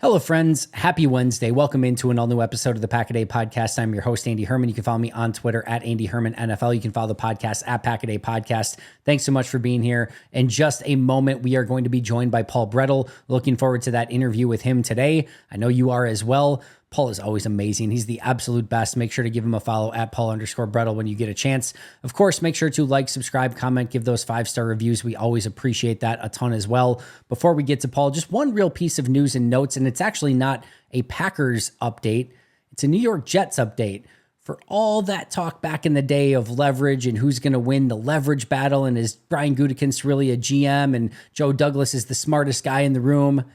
Hello, friends. Happy Wednesday. Welcome into an all-new episode of the Pack-A-Day Podcast. I'm your host, Andy Herman. You can follow me on Twitter at Andy Herman NFL. You can follow the podcast at Pack-A-Day Podcast. Thanks so much for being here. In just a moment, we are going to be joined by Paul Bretl. Looking forward to that interview with him today. I know you are as well. Paul is always amazing. He's the absolute best. Make sure to give him a follow at Paul_Bretl when you get a chance. Of course, make sure to like, subscribe, comment, give those 5-star reviews. We always appreciate that a ton as well. Before we get to Paul, just one real piece of news and notes, and it's actually not a Packers update. It's a New York Jets update. For all that talk back in the day of leverage and who's going to win the leverage battle, and is Brian Gutekunst really a GM, and Joe Douglas is the smartest guy in the room.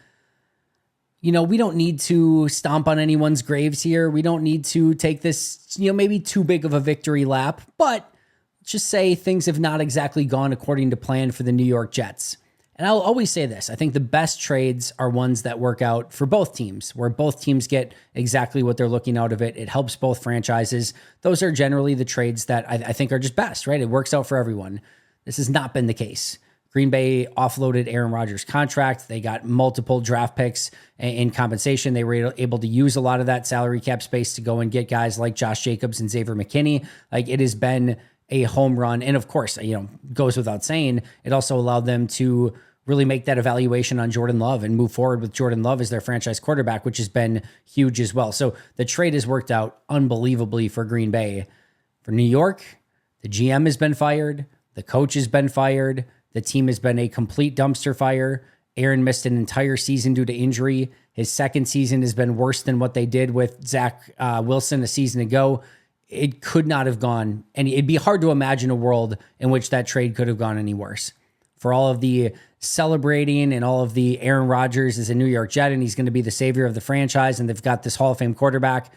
You know, we don't need to stomp on anyone's graves here. We don't need to take this, maybe too big of a victory lap, but just say things have not exactly gone according to plan for the New York Jets. And I'll always say this, I think the best trades are ones that work out for both teams, where both teams get exactly what they're looking out of it. It helps both franchises. Those are generally the trades that I think are just best, right? It works out for everyone. This has not been the case. Green Bay offloaded Aaron Rodgers' contract. They got multiple draft picks in compensation. They were able to use a lot of that salary cap space to go and get guys like Josh Jacobs and Xavier McKinney. Like, it has been a home run. And of course, goes without saying, it also allowed them to really make that evaluation on Jordan Love and move forward with Jordan Love as their franchise quarterback, which has been huge as well. So the trade has worked out unbelievably for Green Bay. For New York, the GM has been fired. The coach has been fired. The team has been a complete dumpster fire. Aaron missed an entire season due to injury. His second season has been worse than what they did with Zach Wilson a season ago. It could not have gone, and it'd be hard to imagine a world in which that trade could have gone any worse. For all of the celebrating and all of the Aaron Rodgers is a New York Jet and he's going to be the savior of the franchise and they've got this Hall of Fame quarterback,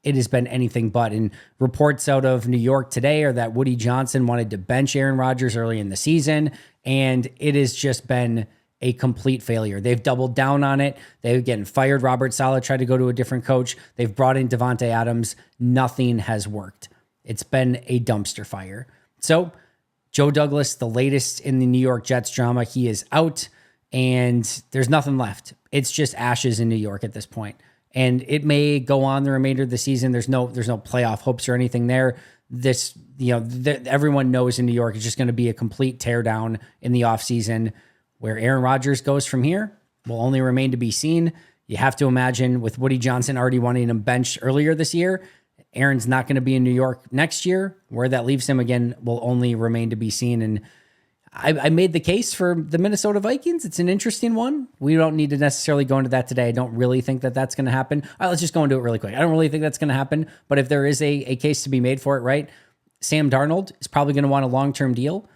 it has been anything but. And reports out of New York today are that Woody Johnson wanted to bench Aaron Rodgers early in the season, and it has just been a complete failure. They've doubled down on it. They've again fired Robert Saleh, tried to go to a different coach. They've brought in Devontae Adams. Nothing has worked. It's been a dumpster fire. So Joe Douglas, the latest in the New York Jets drama, he is out, and there's nothing left. It's just ashes in New York at this point. And it may go on the remainder of the season. There's no playoff hopes or anything there. Everyone knows in New York it's just going to be a complete teardown in the offseason. Where Aaron Rodgers goes from here will only remain to be seen. You have to imagine with Woody Johnson already wanting him benched earlier this year, Aaron's not going to be in New York next year. Where that leaves him again will only remain to be seen. And I made the case for the Minnesota Vikings. It's an interesting one. We don't need to necessarily go into that today. I don't really think that that's going to happen. All right, let's just go into it really quick. I don't really think that's going to happen, but if there is a case to be made for it, right? Sam Darnold is probably going to want a long-term deal.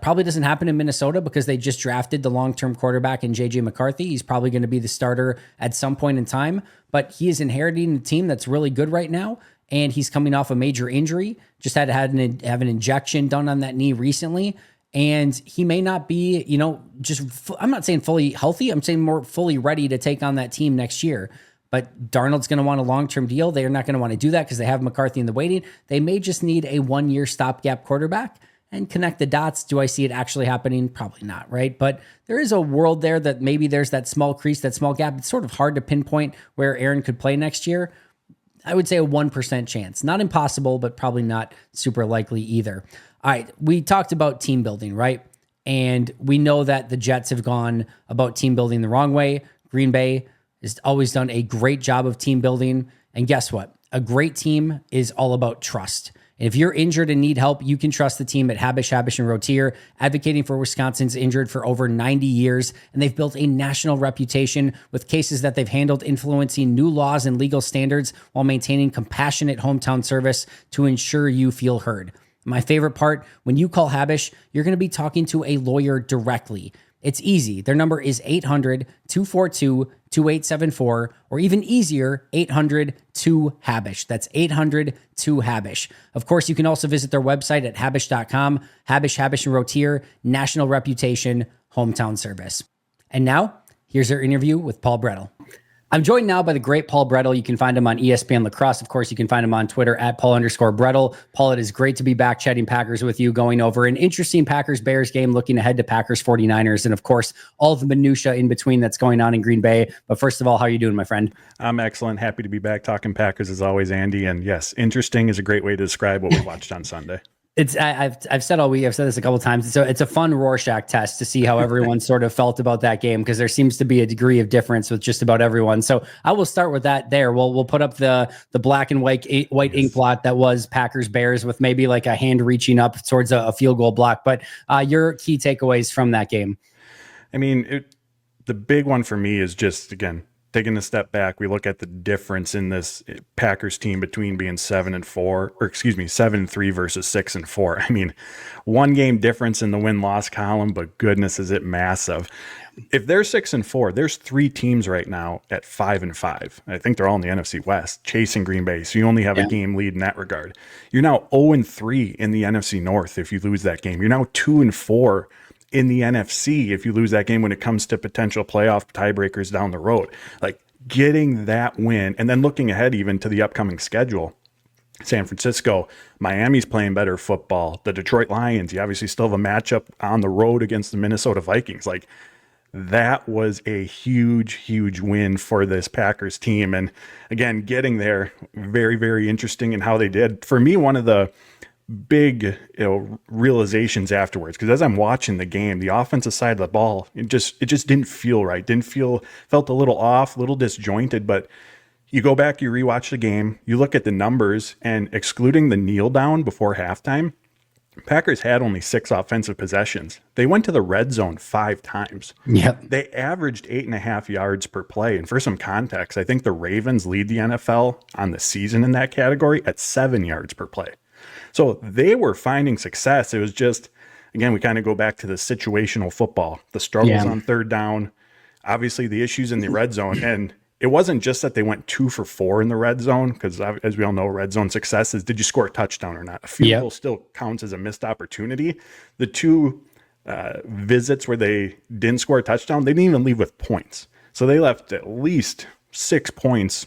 Probably doesn't happen in Minnesota because they just drafted the long-term quarterback in J.J. McCarthy. He's probably going to be the starter at some point in time, but he is inheriting a team that's really good right now, and he's coming off a major injury. Just have an injection done on that knee recently. And he may not be, I'm not saying fully healthy. I'm saying more fully ready to take on that team next year. But Darnold's going to want a long-term deal. They are not going to want to do that because they have McCarthy in the waiting. They may just need a 1-year stopgap quarterback and connect the dots. Do I see it actually happening? Probably not, right? But there is a world there that maybe there's that small crease, that small gap. It's sort of hard to pinpoint where Aaron could play next year. I would say a 1% chance. Not impossible, but probably not super likely either. All right, we talked about team building, right? And we know that the Jets have gone about team building the wrong way. Green Bay has always done a great job of team building. And guess what? A great team is all about trust. And if you're injured and need help, you can trust the team at Habish, and Rotier, advocating for Wisconsin's injured for over 90 years. And they've built a national reputation with cases that they've handled influencing new laws and legal standards while maintaining compassionate hometown service to ensure you feel heard. My favorite part, when you call Habish, you're going to be talking to a lawyer directly. It's easy. Their number is 800-242-2874, or even easier, 800-2HABISH. That's 800-2HABISH. Of course, you can also visit their website at habish.com. Habish, and Rotier, national reputation, hometown service. And now, here's our interview with Paul Bretl. I'm joined now by the great Paul Bretl. You can find him on ESPN Lacrosse. Of course, you can find him on Twitter at Paul_Bretl. Paul, it is great to be back chatting Packers with you, going over an interesting Packers-Bears game, looking ahead to Packers-49ers, and of course, all the minutia in between that's going on in Green Bay. But first of all, how are you doing, my friend? I'm excellent. Happy to be back talking Packers as always, Andy. And yes, interesting is a great way to describe what we watched on Sunday. I've said all week. I've said this a couple of times. It's a fun Rorschach test to see how everyone sort of felt about that game, because there seems to be a degree of difference with just about everyone. So I will start with that. There, we'll put up the black and white ink blot that was Packers Bears, with maybe like a hand reaching up towards a field goal block. But your key takeaways from that game? I mean, the big one for me is just, again, taking a step back, we look at the difference in this Packers team between being 7-3 versus 6-4. I mean, one game difference in the win-loss column, but goodness, is it massive. If they're 6-4, there's three teams right now at 5-5. I think they're all in the NFC West chasing Green Bay. So you only have a game lead in that regard. You're now 0-3 in the NFC North if you lose that game. You're now 2-4 in the NFC if you lose that game when it comes to potential playoff tiebreakers down the road. Like, getting that win and then looking ahead even to the upcoming schedule. San Francisco, Miami's playing better football. The Detroit Lions, you obviously still have a matchup on the road against the Minnesota Vikings. Like, that was a huge win for this Packers team. And again, getting there, very, very interesting in how they did. For me, one of the big realizations afterwards, because as I'm watching the game, the offensive side of the ball, it just didn't feel right. Felt a little off, a little disjointed. But you go back, you rewatch the game, you look at the numbers, and excluding the kneel down before halftime, Packers had only 6 offensive possessions. They went to the red zone 5 times. Yep. They averaged 8.5 yards per play. And for some context, I think the Ravens lead the NFL on the season in that category at 7 yards per play. So they were finding success. It was just, again, we kind of go back to the situational football, the struggles on third down, obviously the issues in the red zone. And it wasn't just that they went 2 for 4 in the red zone, because as we all know, red zone success is, did you score a touchdown or not? A field goal still counts as a missed opportunity. The 2 visits where they didn't score a touchdown, they didn't even leave with points. So they left at least 6 points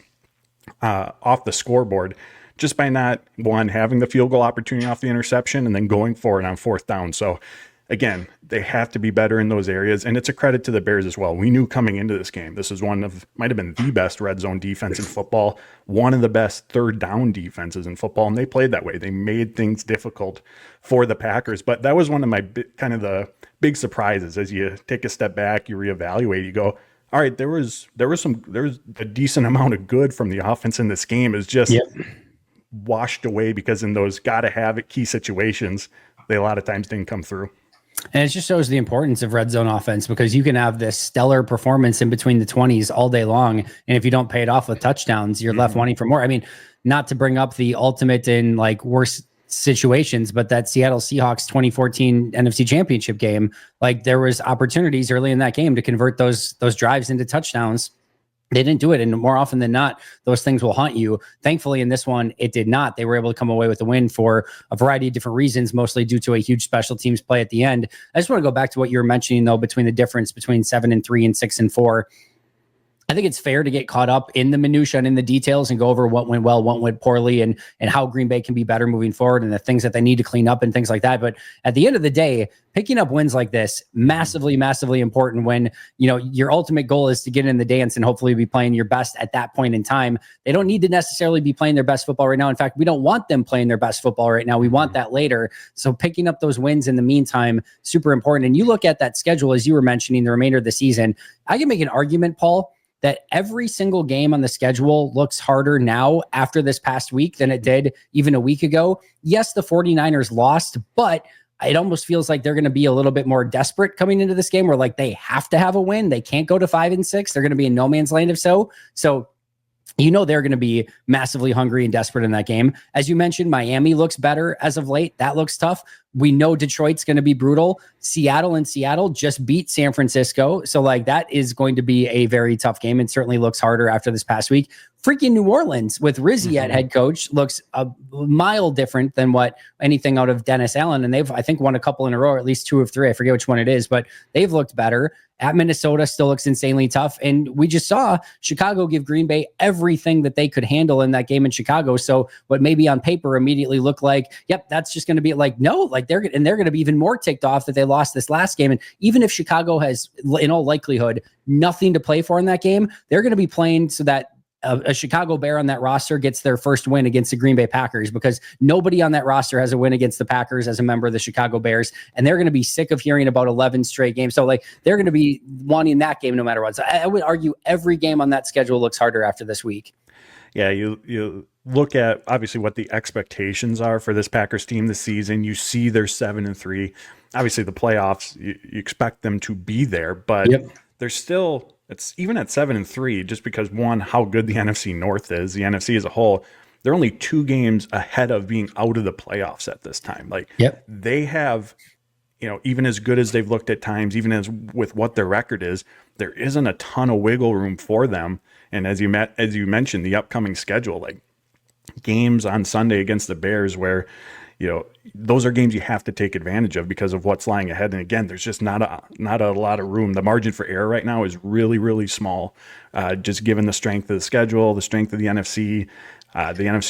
off the scoreboard, just by not, one, having the field goal opportunity off the interception and then going for it on 4th down. So again, they have to be better in those areas. And it's a credit to the Bears as well. We knew coming into this game, this is might have been the best red zone defense in football, one of the best third down defenses in football. And they played that way. They made things difficult for the Packers. But that was one of my kind of the big surprises. As you take a step back, you reevaluate, you go, all right, there was a decent amount of good from the offense in this game. Is just washed away because in those gotta have it key situations, they a lot of times didn't come through. And it just shows the importance of red zone offense, because you can have this stellar performance in between the 20s all day long, and if you don't pay it off with touchdowns, you're left wanting for more. I mean, not to bring up the ultimate in like worst situations, but that Seattle Seahawks 2014 NFC Championship game, like there was opportunities early in that game to convert those drives into touchdowns. They didn't do it. And more often than not, those things will haunt you. Thankfully, in this one, it did not. They were able to come away with a win for a variety of different reasons, mostly due to a huge special teams play at the end. I just want to go back to what you were mentioning, though, between the difference between 7-3 and 6-4. I think it's fair to get caught up in the minutia and in the details and go over what went well, what went poorly, and how Green Bay can be better moving forward and the things that they need to clean up and things like that. But at the end of the day, picking up wins like this, massively, massively important when, your ultimate goal is to get in the dance and hopefully be playing your best at that point in time. They don't need to necessarily be playing their best football right now. In fact, we don't want them playing their best football right now. We want that later. So picking up those wins in the meantime, super important. And you look at that schedule, as you were mentioning, the remainder of the season, I can make an argument, Paul, that every single game on the schedule looks harder now after this past week than it did even a week ago. Yes, the 49ers lost, but it almost feels like they're going to be a little bit more desperate coming into this game, where like they have to have a win. They can't go to 5-6. They're going to be in no man's land if so. So they're going to be massively hungry and desperate in that game. As you mentioned, Miami looks better as of late. That looks tough. We know Detroit's going to be brutal. Seattle just beat San Francisco. So like that is going to be a very tough game, and certainly looks harder after this past week. Freaking New Orleans with Rizzi at head coach looks a mile different than what anything out of Dennis Allen. And they've, I think, won a couple in a row, or at least 2 of 3. I forget which one it is, but they've looked better. At Minnesota still looks insanely tough. And we just saw Chicago give Green Bay everything that they could handle in that game in Chicago. So what maybe on paper immediately looked like, yep, that's just going to be like, no, like they're going to be even more ticked off that they lost this last game. And even if Chicago has, in all likelihood, nothing to play for in that game, they're going to be playing so that a Chicago Bear on that roster gets their first win against the Green Bay Packers, because nobody on that roster has a win against the Packers as a member of the Chicago Bears. And they're going to be sick of hearing about 11 straight games. So like they're going to be wanting that game no matter what. So I would argue every game on that schedule looks harder after this week. Yeah, you look at obviously what the expectations are for this Packers team this season. You see they're 7-3. Obviously the playoffs, you expect them to be there, but they're still, it's even at 7-3, just because one, how good the NFC North is, the NFC as a whole, they're only 2 games ahead of being out of the playoffs at this time. Like they have, even as good as they've looked at times, even as with what their record is, there isn't a ton of wiggle room for them. And as you mentioned, the upcoming schedule, like games on Sunday against the Bears, where those are games you have to take advantage of because of what's lying ahead. And again, there's just not a lot of room. The margin for error right now is really, really small, just given the strength of the schedule, the strength of the NFC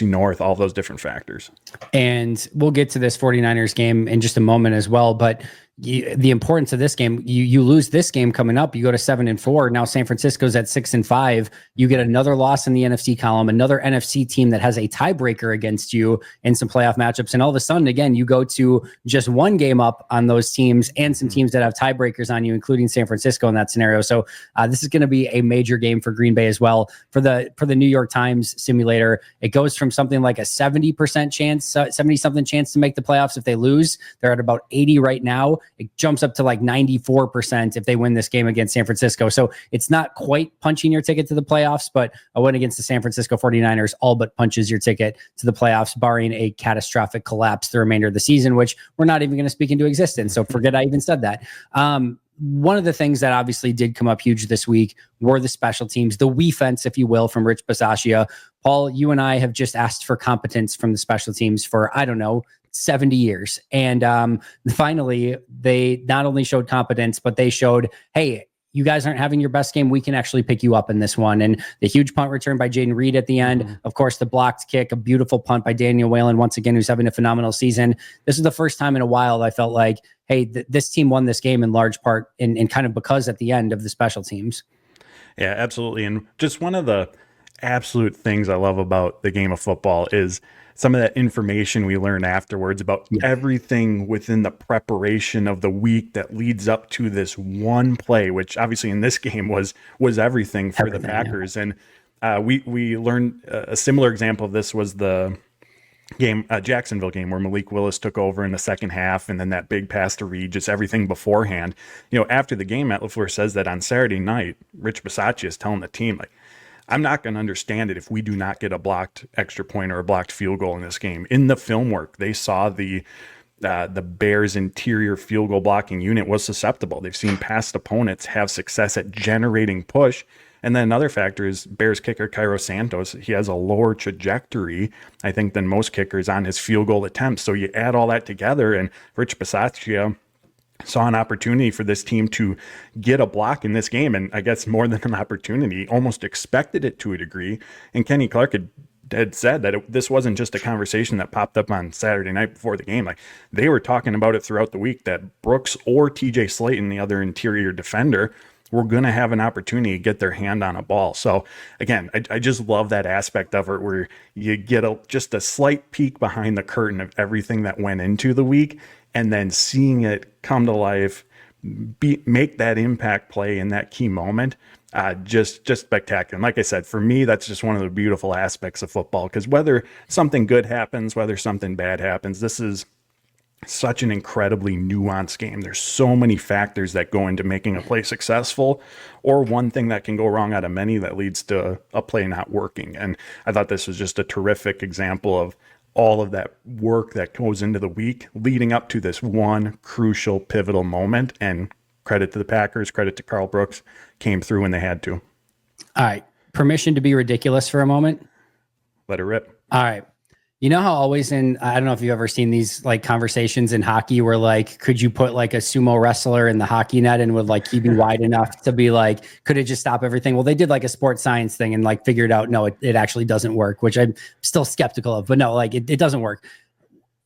North, all those different factors. And we'll get to this 49ers game in just a moment as well. But the importance of this game, you lose this game coming up, you go to 7-4. Now San Francisco's at 6-5. You get another loss in the NFC column, another NFC team that has a tiebreaker against you in some playoff matchups. And all of a sudden, again, you go to just 1 game up on those teams and some teams that have tiebreakers on you, including San Francisco in that scenario. So this is going to be a major game for Green Bay as well. For the New York Times simulator, it goes from something like a 70% chance, 70 something chance to make the playoffs if they lose. They're at about 80 right now. It jumps up to like 94% if they win this game against San Francisco. So it's not quite punching your ticket to the playoffs, but a win against the San Francisco 49ers all but punches your ticket to the playoffs, barring a catastrophic collapse the remainder of the season, which we're not even going to speak into existence. So forget I even said that. One of the things that obviously did come up huge this week were the special teams, the we-fence, if you will, from Rich Bisaccia. Paul, you and I have just asked for competence from the special teams for, 70 years. And finally, they not only showed competence, but they showed, hey, you guys aren't having your best game. We can actually pick you up in this one. And the huge punt return by Jaden Reed at the end, of course, the blocked kick, a beautiful punt by Daniel Whalen, once again, who's having a phenomenal season. This is the first time in a while I felt like, hey, this team won this game in large part and kind of because at the end of the special teams. Yeah, absolutely. And just one of the absolute things I love about the game of football is some of that information we learn afterwards about everything within the preparation of the week that leads up to this one play, which obviously in this game was everything for the Packers. Yeah. And we learned a similar example of this was the game, Jacksonville game, where Malik Willis took over in the second half, and then that big pass to Reed, just everything beforehand. After the game, Matt LaFleur says that on Saturday night, Rich Bisaccia is telling the team, like, I'm not going to understand it if we do not get a blocked extra point or a blocked field goal in this game. In the film work, they saw the Bears' interior field goal blocking unit was susceptible. They've seen past opponents have success at generating push. And then another factor is Bears kicker Cairo Santos. He has a lower trajectory, I think, than most kickers on his field goal attempts. So you add all that together, and Rich Bisaccia saw an opportunity for this team to get a block in this game. And I guess more than an opportunity, almost expected it to a degree. And Kenny Clark had said that this wasn't just a conversation that popped up on Saturday night before the game. Like, they were talking about it throughout the week that Brooks or TJ Slayton, the other interior defender, were going to have an opportunity to get their hand on a ball. So again, I just love that aspect of it where you get just a slight peek behind the curtain of everything that went into the week, and then seeing it come to life, make that impact play in that key moment, just spectacular. And like I said, for me, that's just one of the beautiful aspects of football, because whether something good happens, whether something bad happens, this is such an incredibly nuanced game. There's so many factors that go into making a play successful, or one thing that can go wrong out of many that leads to a play not working. And I thought this was just a terrific example of all of that work that goes into the week leading up to this one crucial pivotal moment. And credit to the Packers, credit to Carl Brooks, came through when they had to. All right. Permission to be ridiculous for a moment. Let it rip. All right. You know how always I don't know if you've ever seen these like conversations in hockey where like, could you put like a sumo wrestler in the hockey net and would like he be wide enough to be like, could it just stop everything? Well, they did like a sports science thing and like figured out, no, it actually doesn't work, which I'm still skeptical of, but no, like it doesn't work.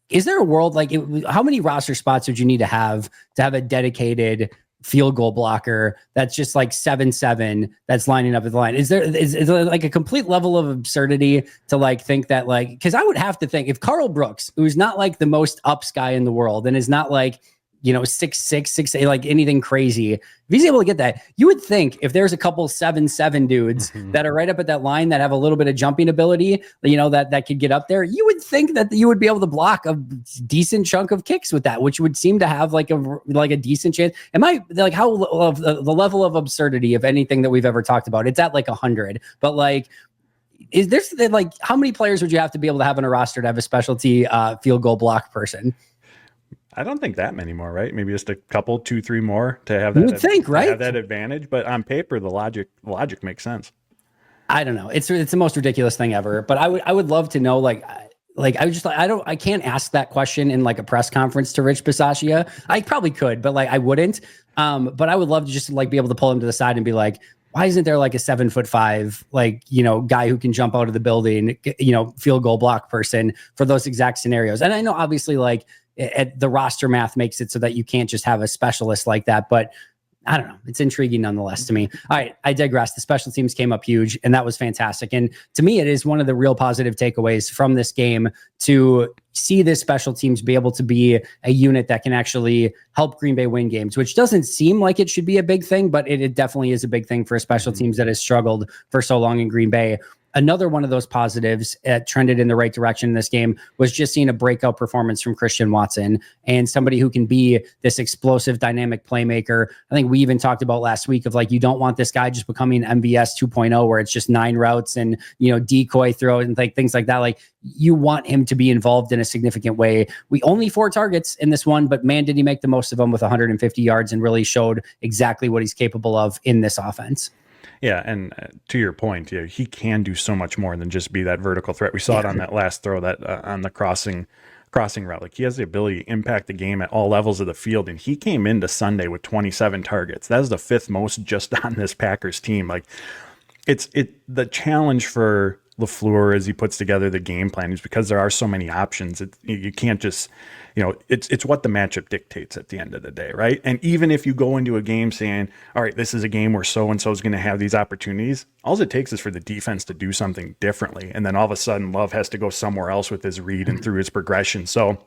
Is there a world like how many roster spots would you need to have a dedicated field goal blocker that's just like 7-7 that's lining up at the line? Is there like a complete level of absurdity to like think that like, because I would have to think if Carl Brooks, who's not like the most ups guy in the world and is not like, you know, 6'6", 6'8", like anything crazy, if he's able to get that, you would think if there's a couple 7-7 dudes that are right up at that line that have a little bit of jumping ability, you know, that could get up there, you would think that you would be able to block a decent chunk of kicks with that, which would seem to have like a decent chance. Am I like how of the level of absurdity of anything that we've ever talked about? It's at like 100, but like, is there's like how many players would you have to be able to have on a roster to have a specialty field goal block person? I don't think that many more, right? Maybe just a couple, 2, 3 more to have that. You would think, right? Have that advantage, but on paper, the logic makes sense. I don't know. It's the most ridiculous thing ever. But I would love to know, like I can't ask that question in like a press conference to Rich Bisaccia. I probably could, but like I wouldn't. But I would love to just like be able to pull him to the side and be like, why isn't there like a 7'5", like, you know, guy who can jump out of the building, you know, field goal block person for those exact scenarios? And I know obviously like the roster math makes it so that you can't just have a specialist like that, but I don't know. It's intriguing nonetheless to me. All right, I digress. The special teams came up huge, and that was fantastic. And to me, it is one of the real positive takeaways from this game to see this special teams be able to be a unit that can actually help Green Bay win games, which doesn't seem like it should be a big thing, but it definitely is a big thing for a special teams that has struggled for so long in Green Bay. Another one of those positives trended in the right direction in this game was just seeing a breakout performance from Christian Watson and somebody who can be this explosive, dynamic playmaker. I think we even talked about last week of like, you don't want this guy just becoming MVS 2.0 where it's just 9 routes and, you know, decoy throw and like things like that. Like you want him to be involved in a significant way. We only 4 targets in this one, but man, did he make the most of them with 150 yards and really showed exactly what he's capable of in this offense. Yeah, and to your point, yeah, he can do so much more than just be that vertical threat. We saw it on that last throw, that on the crossing route. Like he has the ability to impact the game at all levels of the field, and he came into Sunday with 27 targets. That is the 5th most just on this Packers team. Like it's the challenge for LaFleur as he puts together the game plan is because there are so many options. You can't just, you know, it's what the matchup dictates at the end of the day, right? And even if you go into a game saying, all right, this is a game where so-and-so is going to have these opportunities, all it takes is for the defense to do something differently. And then all of a sudden Love has to go somewhere else with his read and through his progression. So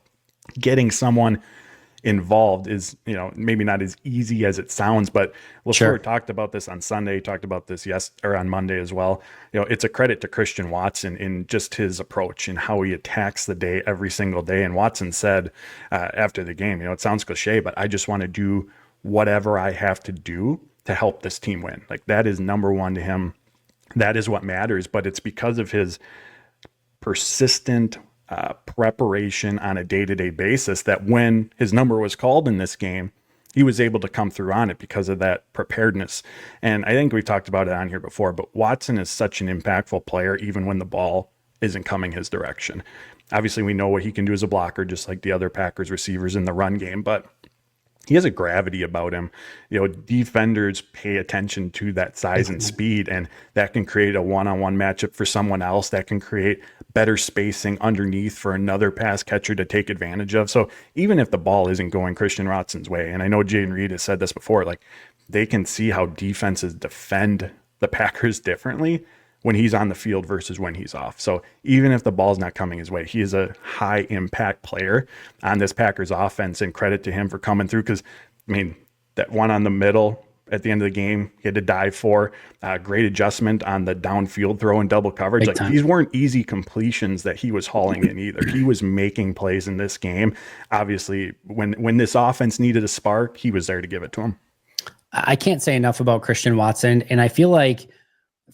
getting someone involved is, you know, maybe not as easy as it sounds, but LaFleur talked about this on Sunday, talked about this on Monday as well. You know, it's a credit to Christian Watson in just his approach and how he attacks the day every single day. And Watson said after the game, you know, it sounds cliche, but I just want to do whatever I have to do to help this team win. Like that is number one to him. That is what matters, but it's because of his persistent preparation on a day-to-day basis that when his number was called in this game, he was able to come through on it because of that preparedness. And I think we've talked about it on here before, but Watson is such an impactful player even when the ball isn't coming his direction. Obviously, we know what he can do as a blocker, just like the other Packers receivers in the run game, but he has a gravity about him. You know, defenders pay attention to that size and speed, and that can create a one-on-one matchup for someone else. That can create better spacing underneath for another pass catcher to take advantage of. So even if the ball isn't going Christian Watson's way, and I know Jayden Reed has said this before, like they can see how defenses defend the Packers differently when he's on the field versus when he's off. So even if the ball's not coming his way, he is a high impact player on this Packers offense, and credit to him for coming through. Cause I mean, that one on the middle at the end of the game, he had to dive for great adjustment on the downfield throw and double coverage. Like these weren't easy completions that he was hauling in either. He was making plays in this game. Obviously when this offense needed a spark, he was there to give it to him. I can't say enough about Christian Watson. And I feel like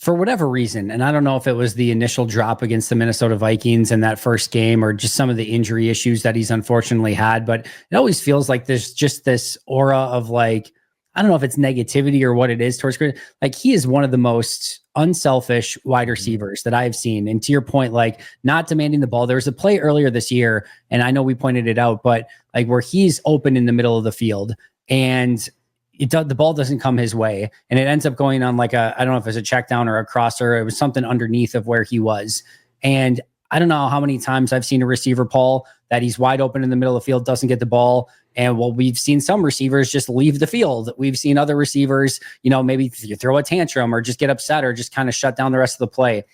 for whatever reason, and I don't know if it was the initial drop against the Minnesota Vikings in that first game or just some of the injury issues that he's unfortunately had, but it always feels like there's just this aura of like, I don't know if it's negativity or what it is towards Chris. Like, he is one of the most unselfish wide receivers that I've seen. And to your point, like, not demanding the ball. There was a play earlier this year, and I know we pointed it out, but like where he's open in the middle of the field and the ball doesn't come his way, and it ends up going on like I don't know if it's a check down or a crosser. It was something underneath of where he was. And I don't know how many times I've seen a receiver, Paul, that he's wide open in the middle of the field, doesn't get the ball. And well, we've seen some receivers just leave the field. We've seen other receivers, maybe you throw a tantrum or just get upset or just kind of shut down the rest of the play.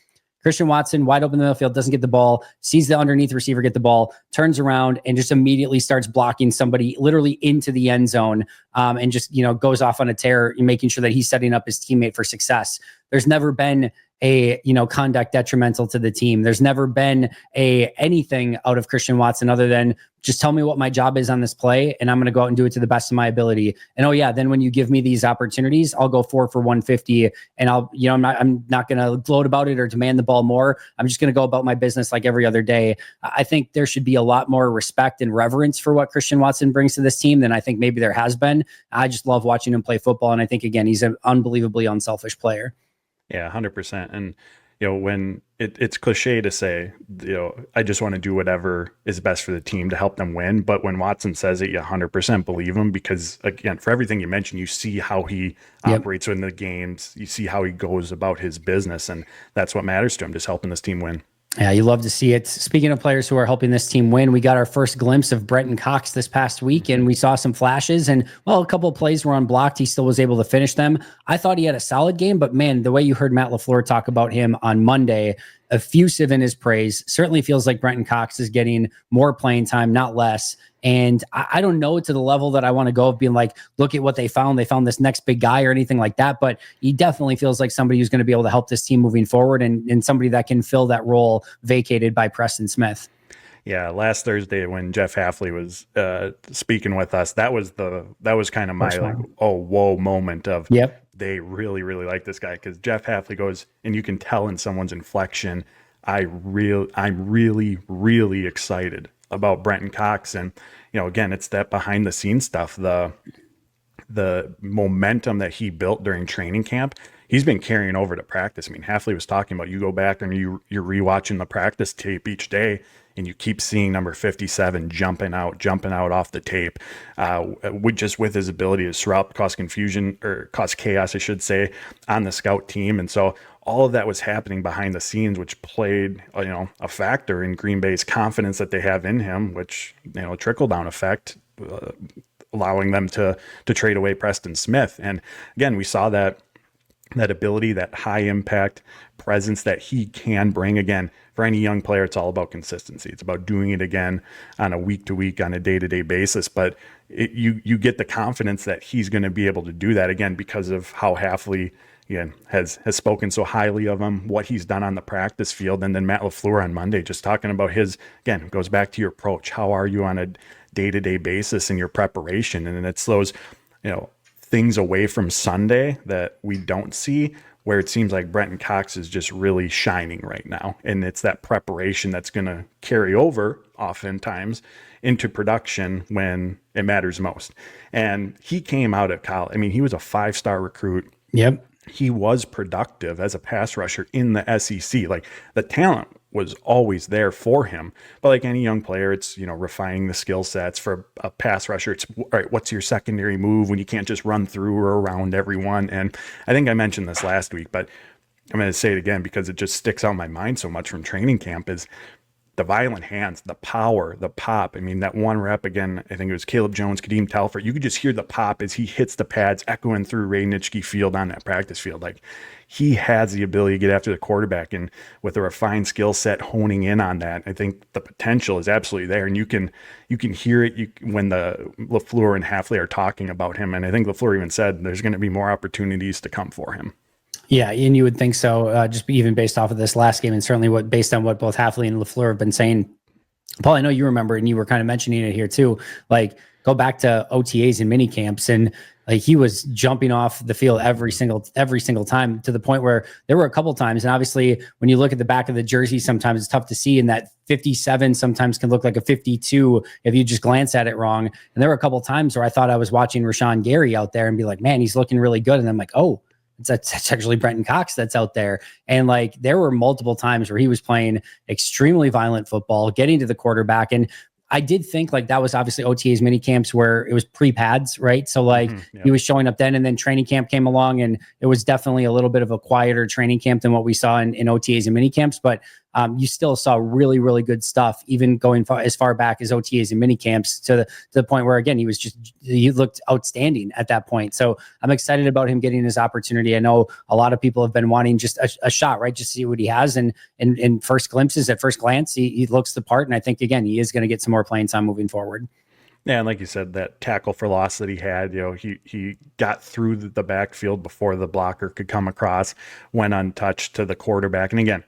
Christian Watson, wide open in the middle of the field, doesn't get the ball, sees the underneath receiver get the ball, turns around and just immediately starts blocking somebody literally into the end zone, and just, goes off on a tear, making sure that he's setting up his teammate for success. There's never been a conduct detrimental to the team. There's never been anything out of Christian Watson other than just tell me what my job is on this play and I'm going to go out and do it to the best of my ability. And then when you give me these opportunities, I'll go 4 for 150 and I'm not going to gloat about it or demand the ball more. I'm just going to go about my business like every other day. I think there should be a lot more respect and reverence for what Christian Watson brings to this team than I think maybe there has been. I just love watching him play football. And I think, again, he's an unbelievably unselfish player. Yeah, 100%. And, when it's cliche to say, I just want to do whatever is best for the team to help them win. But when Watson says it, you 100% believe him because, again, for everything you mentioned, you see how he operates in the games. You see how he goes about his business. And that's what matters to him, just helping this team win. Yeah, you love to see it. Speaking of players who are helping this team win, we got our first glimpse of Brenton Cox this past week, and we saw some flashes. And, a couple of plays were unblocked. He still was able to finish them. I thought he had a solid game, but, man, the way you heard Matt LaFleur talk about him on Monday, effusive in his praise, certainly feels like Brenton Cox is getting more playing time, not less. And I don't know to the level that I want to go of being like, look at what they found. They found this next big guy or anything like that. But he definitely feels like somebody who's going to be able to help this team moving forward and somebody that can fill that role vacated by Preston Smith. Yeah, last Thursday when Jeff Hafley was speaking with us, that was kind of my like, oh, whoa moment of they really, really like this guy because Jeff Hafley goes, and you can tell in someone's inflection, I'm really, really excited about Brenton Cox. And, again, it's that behind the scenes stuff, the momentum that he built during training camp, he's been carrying over to practice. I mean, Hafley was talking about, you go back and you're rewatching the practice tape each day and you keep seeing number 57 jumping out off the tape, with his ability to disrupt, cause confusion or cause chaos, I should say, on the scout team. And so all of that was happening behind the scenes, which played, a factor in Green Bay's confidence that they have in him, which, trickle down effect, allowing them to trade away Preston Smith. And again, we saw that ability, that high impact presence that he can bring. Again, for any young player, it's all about consistency. It's about doing it again on a week to week, on a day to day basis. But you get the confidence that he's going to be able to do that again because of how Hafley has spoken so highly of him, what he's done on the practice field. And then Matt LaFleur on Monday just talking about his, again, goes back to your approach. How are you on a day-to-day basis in your preparation? And it's those, things away from Sunday that we don't see where it seems like Brenton Cox is just really shining right now. And it's that preparation that's going to carry over oftentimes into production when it matters most. And he came out of college. I mean, he was a 5-star recruit. Yep. He was productive as a pass rusher in the SEC. Like, the talent was always there for him. But like any young player, it's, refining the skill sets. For a pass rusher, it's, all right, what's your secondary move when you can't just run through or around everyone? And I think I mentioned this last week, but I'm going to say it again because it just sticks out in my mind so much from training camp is the violent hands, the power, the pop. I mean, that one rep again, I think it was Caleb Jones, Kadeem Telford. You could just hear the pop as he hits the pads echoing through Ray Nitschke Field on that practice field. Like, he has the ability to get after the quarterback, and with a refined skill set honing in on that, I think the potential is absolutely there. And you can hear it when the LaFleur and Hafley are talking about him. And I think LaFleur even said there's going to be more opportunities to come for him. Yeah, and you would think so, just even based off of this last game, and certainly based on what both Hafley and LaFleur have been saying. Paul, I know you remember, and you were kind of mentioning it here too. Like, go back to OTAs and mini camps, and like he was jumping off the field every single time, to the point where there were a couple times, and obviously when you look at the back of the jersey, sometimes it's tough to see, and that 57 sometimes can look like a 52 if you just glance at it wrong. And there were a couple times where I thought I was watching Rashawn Gary out there and be like, man, he's looking really good. And I'm like, oh, that's actually Brenton Cox that's out there. And like there were multiple times where he was playing extremely violent football, getting to the quarterback. And I did think like that was obviously OTA's mini camps where it was pre-pads, right? So like he was showing up then, and then training camp came along, and it was definitely a little bit of a quieter training camp than what we saw in OTAs and mini camps. But you still saw really, really good stuff, even going as far back as OTAs and mini camps, to the point where, again, he looked outstanding at that point. So I'm excited about him getting his opportunity. I know a lot of people have been wanting just a shot, right? Just see what he has. And in first glimpses, at first glance, he looks the part. And I think, again, he is going to get some more playing time moving forward. Yeah, and like you said, that tackle for loss that he had, he got through the backfield before the blocker could come across, went untouched to the quarterback. And again,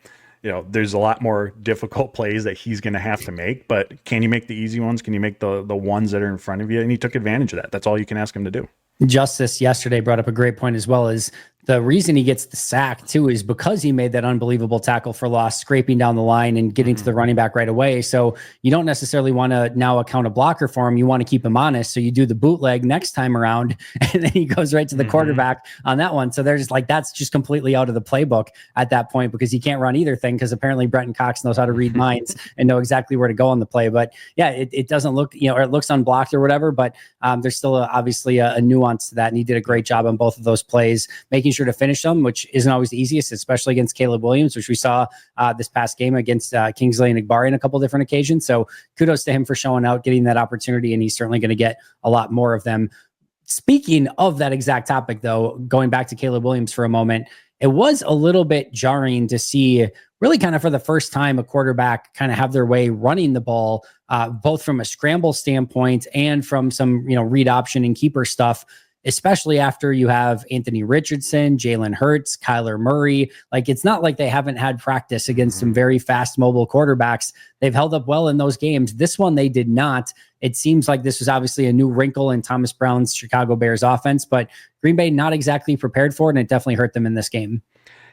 there's a lot more difficult plays that he's going to have to make, but can you make the easy ones? Can you make the ones that are in front of you? And he took advantage of that. That's all you can ask him to do. Justice yesterday brought up a great point as well. Is the reason he gets the sack too is because he made that unbelievable tackle for loss, scraping down the line and getting to the running back right away. So you don't necessarily want to now account a blocker for him. You want to keep him honest. So you do the bootleg next time around, and then he goes right to the quarterback on that one. So there's like, that's just completely out of the playbook at that point, because he can't run either thing, because apparently Brenton Cox knows how to read minds and know exactly where to go on the play. But yeah, it doesn't look, or it looks unblocked or whatever, but there's still obviously a nuance to that. And he did a great job on both of those plays, making sure to finish them, which isn't always the easiest, especially against Caleb Williams, which we saw this past game against Kingsley and Igbari on a couple different occasions. So kudos to him for showing out, getting that opportunity, and he's certainly going to get a lot more of them. Speaking of that exact topic, though, going back to Caleb Williams for a moment, it was a little bit jarring to see, really kind of for the first time, a quarterback kind of have their way running the ball, both from a scramble standpoint and from some, read option and keeper stuff, especially after you have Anthony Richardson, Jalen Hurts, Kyler Murray. Like, it's not like they haven't had practice against some very fast mobile quarterbacks. They've held up well in those games. This one, they did not. It seems like this was obviously a new wrinkle in Thomas Brown's Chicago Bears offense, but Green Bay not exactly prepared for it, and it definitely hurt them in this game.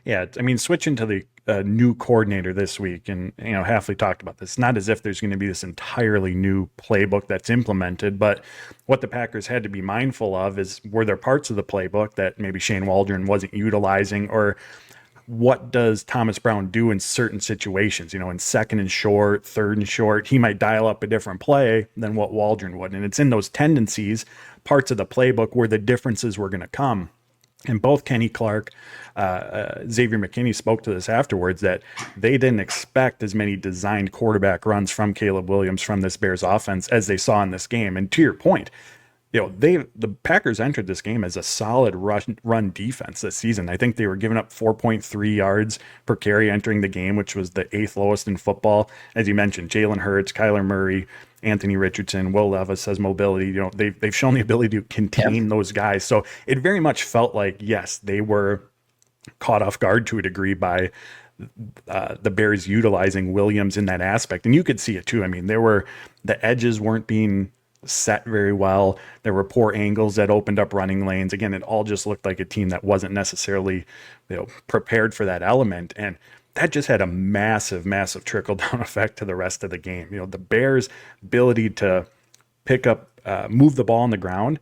Yeah, I mean, switching to the new coordinator this week, and Hafley talked about this, not as if there's going to be this entirely new playbook that's implemented, but what the Packers had to be mindful of is, were there parts of the playbook that maybe Shane Waldron wasn't utilizing, or what does Thomas Brown do in certain situations? In second and short, third and short, he might dial up a different play than what Waldron would. And it's in those tendencies, parts of the playbook, where the differences were going to come. And both Kenny Clark, Xavier McKinney spoke to this afterwards, that they didn't expect as many designed quarterback runs from Caleb Williams from this Bears offense as they saw in this game. And to your point, the Packers entered this game as a solid run defense this season. I think they were giving up 4.3 yards per carry entering the game, which was the 8th lowest in football. As you mentioned, Jalen Hurts, Kyler Murray, Anthony Richardson, Will Levis has mobility. They've shown the ability to contain those guys. So it very much felt like, yes, they were caught off guard to a degree by the Bears utilizing Williams in that aspect. And you could see it too. I mean, the edges weren't being set very well. There were poor angles that opened up running lanes. Again, it all just looked like a team that wasn't necessarily, prepared for that element. And that just had a massive, massive trickle-down effect to the rest of the game. The Bears' ability to pick up, move the ball on the ground,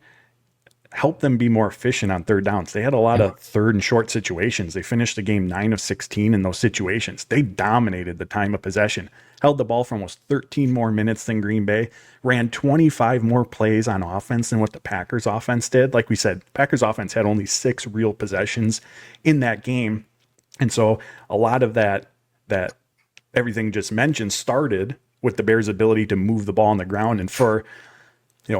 help them be more efficient on third downs. They had a lot of third and short situations. They finished the game 9 of 16 in those situations. They dominated the time of possession, held the ball for almost 13 more minutes than Green Bay, ran 25 more plays on offense than what the Packers offense did. Like we said, Packers offense had only 6 real possessions in that game. And so a lot of that everything just mentioned started with the Bears' ability to move the ball on the ground. And for,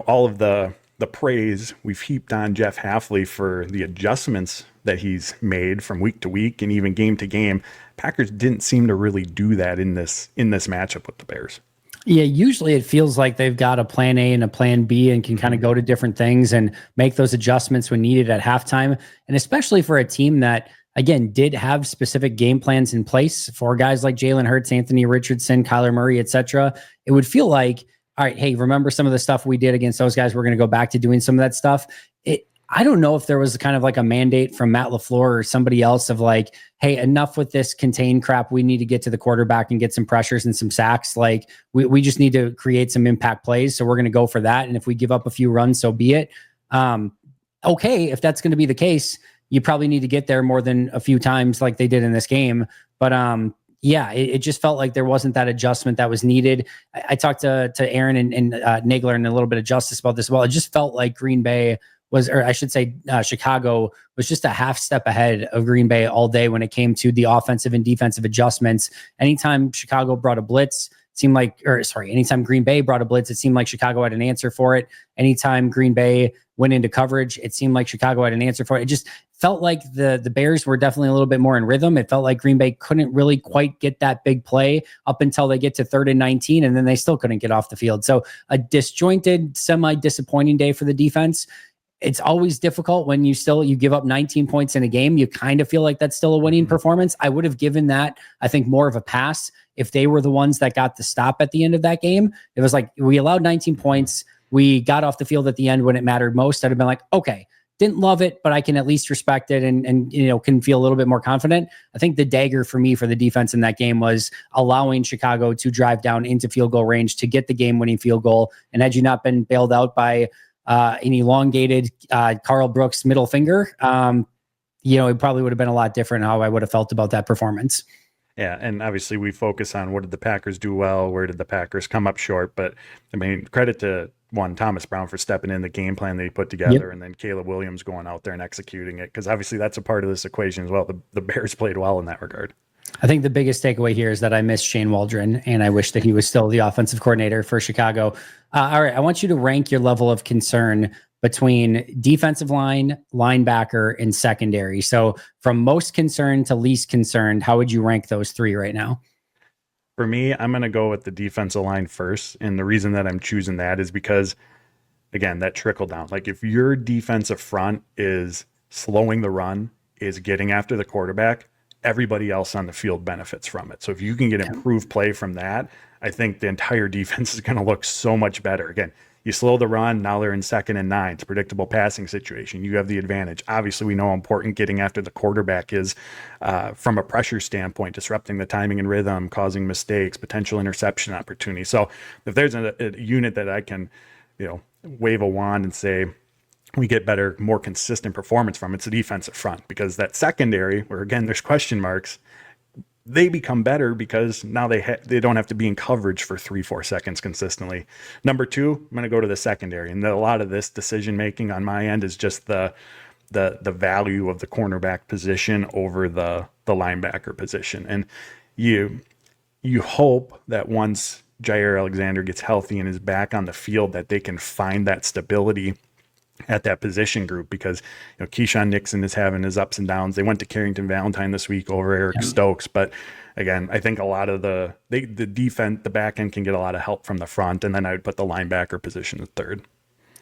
all of the praise we've heaped on Jeff Hafley for the adjustments that he's made from week to week and even game to game, Packers didn't seem to really do that in this matchup with the Bears. Yeah, usually it feels like they've got a plan A and a plan B and can kind of go to different things and make those adjustments when needed at halftime. And especially for a team that, again, did have specific game plans in place for guys like Jalen Hurts, Anthony Richardson, Kyler Murray, etc., it would feel like all right, hey, remember some of the stuff we did against those guys? We're going to go back to doing some of that stuff. I don't know if there was kind of like a mandate from Matt LaFleur or somebody else of like, hey, enough with this contain crap. We need to get to the quarterback and get some pressures and some sacks. Like we just need to create some impact plays. So we're going to go for that. And if we give up a few runs, so be it. Okay, if that's going to be the case, you probably need to get there more than a few times like they did in this game. But yeah, it just felt like there wasn't that adjustment that was needed. I talked to Aaron and Nagler and a little bit of Justice about this as well. It just felt like Green Bay was, or I should say Chicago was just a half step ahead of Green Bay all day when it came to the offensive and defensive adjustments. Anytime Chicago brought a blitz, anytime Green Bay brought a blitz, it seemed like Chicago had an answer for it. Anytime Green Bay went into coverage, it seemed like Chicago had an answer for it. It just felt like the Bears were definitely a little bit more in rhythm. It felt like Green Bay couldn't really quite get that big play up until they get to 3rd and 19, and then they still couldn't get off the field. So a disjointed, semi-disappointing day for the defense. It's always difficult when you give up 19 points in a game. You kind of feel like that's still a winning performance. I would have given that, I think, more of a pass if they were the ones that got the stop at the end of that game. It was like, we allowed 19 points. We got off the field at the end when it mattered most. I'd have been like, okay, didn't love it, but I can at least respect it and can feel a little bit more confident. I think the dagger for me for the defense in that game was allowing Chicago to drive down into field goal range to get the game-winning field goal. And had you not been bailed out by an elongated Carl Brooks middle finger, it probably would have been a lot different how I would have felt about that performance. Yeah, and obviously we focus on what did the Packers do well, where did the Packers come up short, but I mean, credit to Thomas Brown for stepping in the game plan they put together, and then Caleb Williams going out there and executing it, because obviously that's a part of this equation as well. The Bears played well in that regard. I think the biggest takeaway here is that I miss Shane Waldron, and I wish that he was still the offensive coordinator for Chicago. All right, I want you to rank your level of concern between defensive line, linebacker, and secondary. So from most concerned to least concerned, how would you rank those three right now? For me, I'm going to go with the defensive line first. And the reason that I'm choosing that is because, again, that trickle down. Like if your defensive front is slowing the run, is getting after the quarterback, everybody else on the field benefits from it. So if you can get improved play from that, I think the entire defense is going to look so much better. Again, you slow the run, now they're in 2nd and 9. It's a predictable passing situation. You have the advantage. Obviously, we know how important getting after the quarterback is from a pressure standpoint, disrupting the timing and rhythm, causing mistakes, potential interception opportunity. So if there's a unit that I can, wave a wand and say, we get better, more consistent performance from, it's the defensive front, because that secondary, where again, there's question marks, they become better because now they don't have to be in coverage for 3-4 seconds consistently. Number 2, I'm going to go to the secondary, and a lot of this decision making on my end is just the value of the cornerback position over the linebacker position. And you hope that once Jair Alexander gets healthy and is back on the field, that they can find that stability at that position group, because Keyshawn Nixon is having his ups and downs. They went to Carrington Valentine this week over Eric Stokes, but again, I think a lot of the defense, the back end can get a lot of help from the front, and then I would put the linebacker position at 3rd.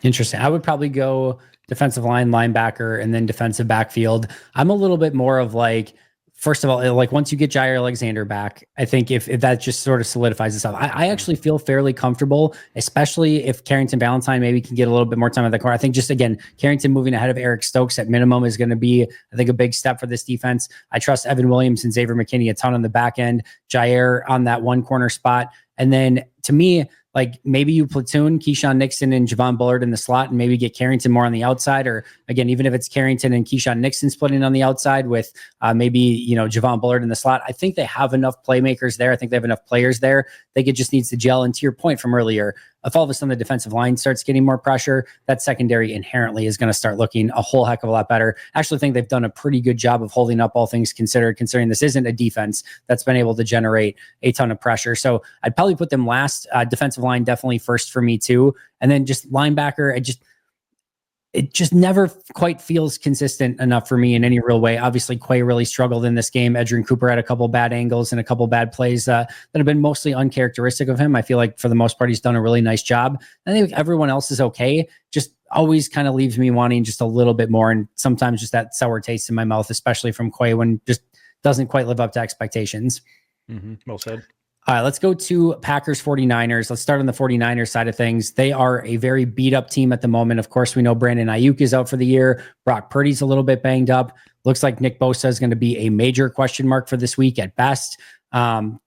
Interesting. I would probably go defensive line, linebacker, and then defensive backfield. I'm a little bit more of like, first of all, like once you get Jair Alexander back, I think if that just sort of solidifies itself, I actually feel fairly comfortable, especially if Carrington Valentine maybe can get a little bit more time at the corner. I think just, again, Carrington moving ahead of Eric Stokes at minimum is going to be, I think, a big step for this defense. I trust Evan Williams and Xavier McKinney a ton on the back end, Jair on that one corner spot. And then to me, like maybe you platoon Keyshawn Nixon and Javon Bullard in the slot and maybe get Carrington more on the outside, or again, even if it's Carrington and Keyshawn Nixon splitting on the outside with maybe, Javon Bullard in the slot. I think they have enough playmakers there. I think they have enough players there. I think it just needs to gel. And to your point from earlier, if all of a sudden the defensive line starts getting more pressure, that secondary inherently is going to start looking a whole heck of a lot better. I actually think they've done a pretty good job of holding up, all things considered, considering this isn't a defense that's been able to generate a ton of pressure. So I'd probably put them last. Defensive line definitely first for me too. And then just linebacker, it just never quite feels consistent enough for me in any real way. Obviously, Quay really struggled in this game. Edgerrin Cooper had a couple bad angles and a couple bad plays that have been mostly uncharacteristic of him. I feel like for the most part, he's done a really nice job. I think everyone else is okay. Just always kind of leaves me wanting just a little bit more. And sometimes just that sour taste in my mouth, especially from Quay, when just doesn't quite live up to expectations. Mm-hmm. Well said. All right, let's go to Packers 49ers. Let's start on the 49ers side of things. They are a very beat up team at the moment. Of course, we know Brandon Ayuk is out for the year. Brock Purdy's a little bit banged up. Looks like Nick Bosa is going to be a major question mark for this week at best.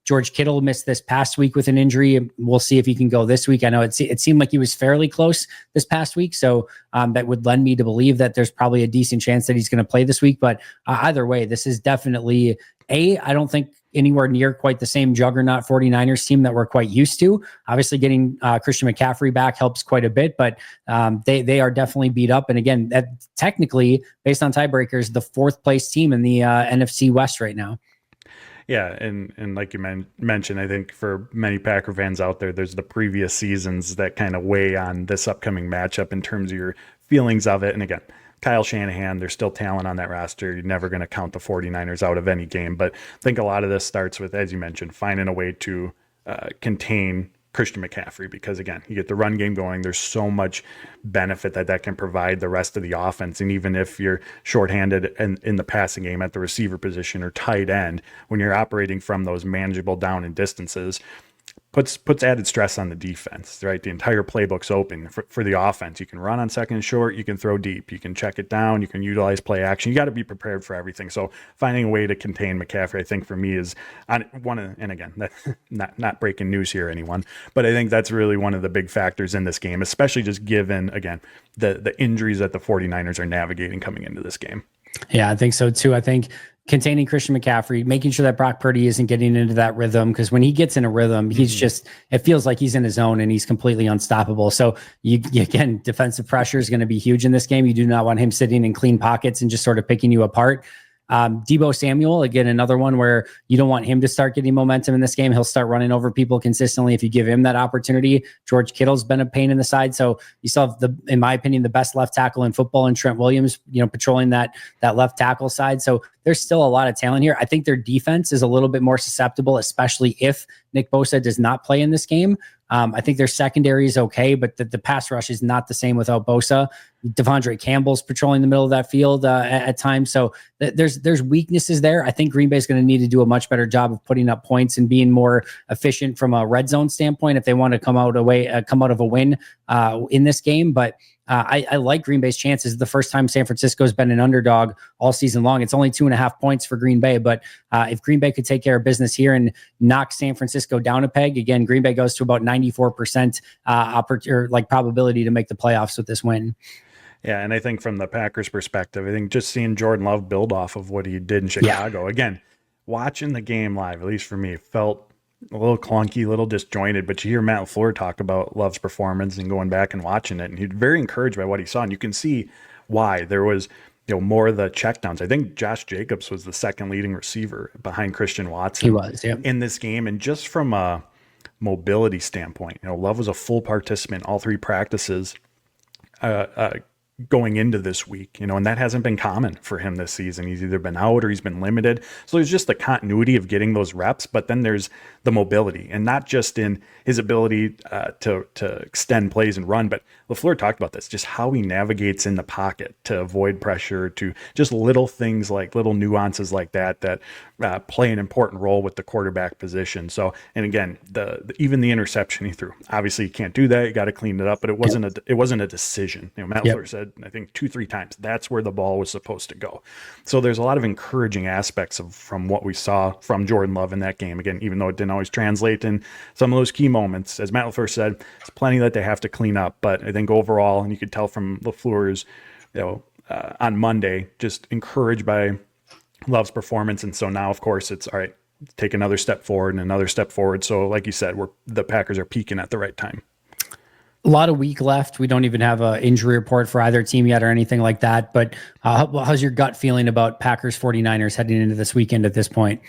George Kittle missed this past week with an injury. We'll see if he can go this week. I know it seemed like he was fairly close this past week. So that would lend me to believe that there's probably a decent chance that he's going to play this week. But either way, this is definitely I don't think anywhere near quite the same juggernaut 49ers team that we're quite used to. Obviously getting Christian McCaffrey back helps quite a bit, but they are definitely beat up. And again, that technically based on tiebreakers, the fourth place team in the NFC West right now. Yeah, and like you mentioned, I think for many Packer fans out there, there's the previous seasons that kind of weigh on this upcoming matchup in terms of your feelings of it. And again, Kyle Shanahan, there's still talent on that roster. You're never going to count the 49ers out of any game. But I think a lot of this starts with, as you mentioned, finding a way to contain Christian McCaffrey, because again, you get the run game going. There's so much benefit that can provide the rest of the offense. And even if you're shorthanded in the passing game at the receiver position or tight end, when you're operating from those manageable down and distances, puts added stress on the defense, right? The entire playbook's open for the offense. You can run on second and short, you can throw deep, you can check it down, you can utilize play action. You got to be prepared for everything. So finding a way to contain McCaffrey, I think for me is on one of, and again, that not breaking news here, anyone, but I think that's really one of the big factors in this game, especially just given, again, the injuries that the 49ers are navigating coming into this game. Yeah, I think so too. I think containing Christian McCaffrey, making sure that Brock Purdy isn't getting into that rhythm, because when he gets in a rhythm, he's just, it feels like he's in his zone and he's completely unstoppable. So you again, defensive pressure is going to be huge in this game. You do not want him sitting in clean pockets and just sort of picking you apart. Debo Samuel, again, another one where you don't want him to start getting momentum in this game. He'll start running over people consistently if you give him that opportunity. George Kittle's been a pain in the side. So you still have in my opinion, the best left tackle in football, and Trent Williams, patrolling that left tackle side. So there's still a lot of talent here. I think their defense is a little bit more susceptible, especially if Nick Bosa does not play in this game. I think their secondary is okay, but the pass rush is not the same without Bosa. Devondre Campbell's patrolling the middle of that field at times. So there's weaknesses there. I think Green Bay is going to need to do a much better job of putting up points and being more efficient from a red zone standpoint if they want to come out of a win in this game. But I like Green Bay's chances. The first time San Francisco has been an underdog all season long. It's only 2.5 points for Green Bay, but if Green Bay could take care of business here and knock San Francisco down a peg, again, Green Bay goes to about 94% probability to make the playoffs with this win. Yeah, and I think from the Packers' perspective, I think just seeing Jordan Love build off of what he did in Chicago, again, watching the game live, at least for me, felt a little clunky, a little disjointed, but you hear Matt LaFleur talk about Love's performance and going back and watching it, and he's very encouraged by what he saw, and you can see why. There was more of the checkdowns. I think Josh Jacobs was the second leading receiver behind Christian Watson. He was, in this game, and just from a mobility standpoint, Love was a full participant all three practices going into this week, and that hasn't been common for him this season. He's either been out or he's been limited. So there's just the continuity of getting those reps, but then there's the mobility, and not just in his ability to extend plays and run, but LaFleur talked about this, just how he navigates in the pocket to avoid pressure, to just little things like little nuances like that play an important role with the quarterback position. So, and again, even the interception he threw, obviously you can't do that. You got to clean it up, but it wasn't a decision. Matt LaFleur said, I think 2-3 times, that's where the ball was supposed to go. So there's a lot of encouraging aspects from what we saw from Jordan Love in that game. Again, even though it didn't always translate in some of those key moments, as Matt LaFleur said, it's plenty that they have to clean up. But I think overall, and you could tell from LaFleur's, on Monday, just encouraged by Love's performance. And so now, of course, it's all right, take another step forward and another step forward. So like you said, the Packers are peaking at the right time. A lot of week left. We don't even have an injury report for either team yet or anything like that. But how's your gut feeling about Packers 49ers heading into this weekend at this point?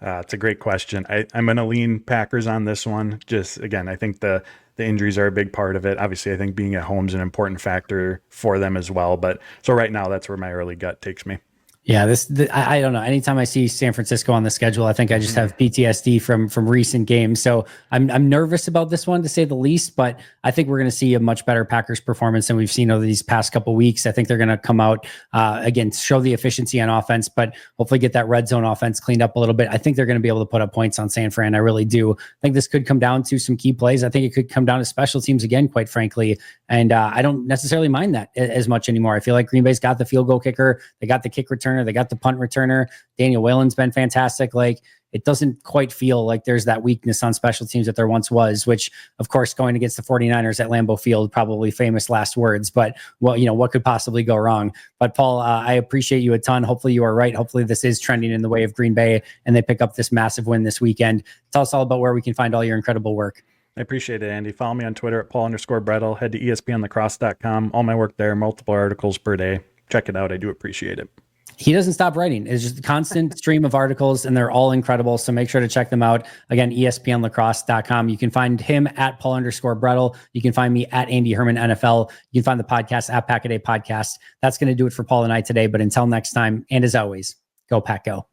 It's a great question. I'm going to lean Packers on this one. Just, again, I think the injuries are a big part of it. Obviously, I think being at home is an important factor for them as well. But so right now, that's where my early gut takes me. Yeah, I don't know. Anytime I see San Francisco on the schedule, I think I just have PTSD from recent games. So I'm nervous about this one, to say the least. But I think we're going to see a much better Packers performance than we've seen over these past couple of weeks. I think they're going to come out again, show the efficiency on offense, but hopefully get that red zone offense cleaned up a little bit. I think they're going to be able to put up points on San Fran. I really do. I think this could come down to some key plays. I think it could come down to special teams again, quite frankly. And I don't necessarily mind that as much anymore. I feel like Green Bay's got the field goal kicker, they got the kick returner, they got the punt returner. Daniel Whalen's been fantastic. Like, it doesn't quite feel like there's that weakness on special teams that there once was, which, of course, going against the 49ers at Lambeau Field, probably famous last words. But, well, what could possibly go wrong? But, Paul, I appreciate you a ton. Hopefully you are right. Hopefully this is trending in the way of Green Bay and they pick up this massive win this weekend. Tell us all about where we can find all your incredible work. I appreciate it, Andy. Follow me on Twitter at Paul_Bretl. Head to ESPNlacrosse.com. All my work there, multiple articles per day. Check it out. I do appreciate it. He doesn't stop writing. It's just a constant stream of articles, and they're all incredible. So make sure to check them out. Again, ESPNlacrosse.com. You can find him at Paul_Bretl. You can find me at Andy Herman NFL. You can find the podcast at Pack-A-Day Podcast. That's going to do it for Paul and I today. But until next time, and as always, go Pack Go.